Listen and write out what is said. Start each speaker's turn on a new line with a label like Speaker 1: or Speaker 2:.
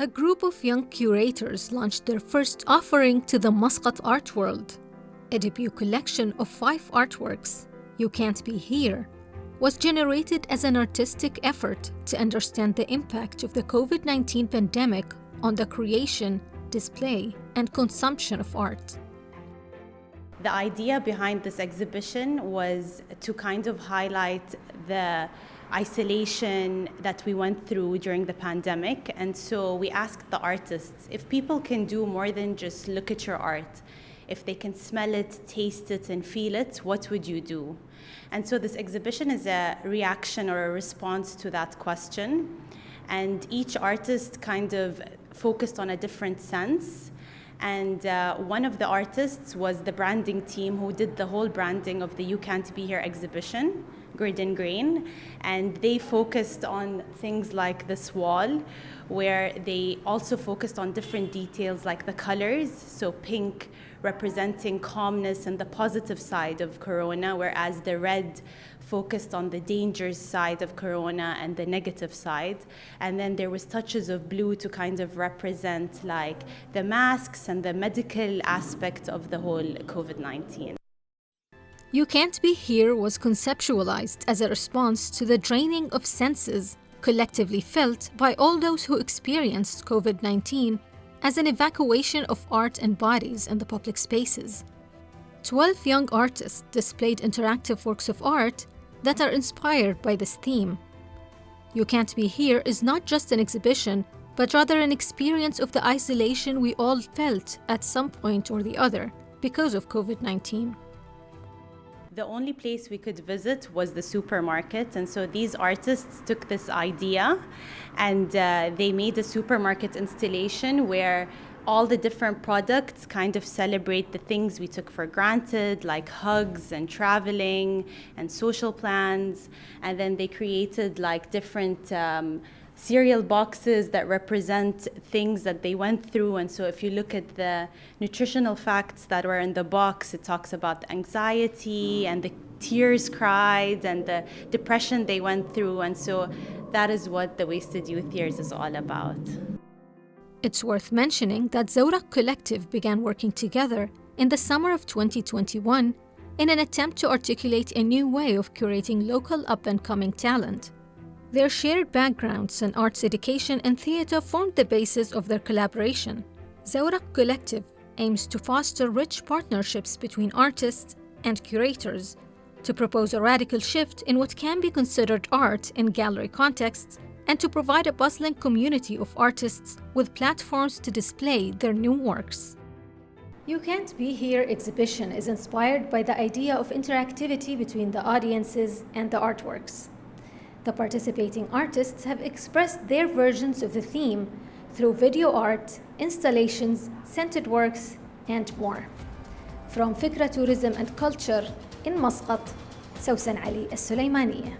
Speaker 1: A group of young curators launched their first offering to the Muscat art world. A debut collection of 5 artworks, You Can't Be Here, was generated as an artistic effort to understand the impact of the COVID-19 pandemic on the creation, display, and consumption of art.
Speaker 2: The idea behind this exhibition was to kind of highlight the isolation that we went through during the pandemic. And so we asked the artists if people can do more than just look at your art, if they can smell it, taste it, and feel it, what would you do? And so this exhibition is a reaction or a response to that question. And each artist kind of focused on a different sense. And one of the artists was the branding team who did the whole branding of the You Can't Be Here exhibition, Grid and Grain. And they focused on things like this wall, where they also focused on different details like the colors. So pink representing calmness and the positive side of Corona, whereas the red focused on the dangers side of Corona and the negative side. And then there was touches of blue to kind of represent like the masks and the medical aspect of the whole COVID-19.
Speaker 1: You Can't Be Here was conceptualized as a response to the draining of senses collectively felt by all those who experienced COVID-19 as an evacuation of art and bodies in the public spaces. 12 young artists displayed interactive works of art that are inspired by this theme. You Can't Be Here is not just an exhibition, but rather an experience of the isolation we all felt at some point or the other because of COVID-19.
Speaker 2: The only place we could visit was the supermarket, and so these artists took this idea and they made a supermarket installation where all the different products kind of celebrate the things we took for granted, like hugs and traveling and social plans. And then they created like different cereal boxes that represent things that they went through. And so if you look at the nutritional facts that were in the box, it talks about the anxiety and the tears cried and the depression they went through. And so that is what the Wasted Youth Years is all about.
Speaker 1: It's worth mentioning that Zawraq Collective began working together in the summer of 2021 in an attempt to articulate a new way of curating local up-and-coming talent. Their shared backgrounds in arts education and theatre formed the basis of their collaboration. Zawraq Collective aims to foster rich partnerships between artists and curators to propose a radical shift in what can be considered art in gallery contexts and to provide a bustling community of artists with platforms to display their new works. You Can't Be Here exhibition is inspired by the idea of interactivity between the audiences and the artworks. The participating artists have expressed their versions of the theme through video art, installations, scented works, and more. From Fikra Tourism and Culture in Muscat, Sausan Ali Al-Sulaimani.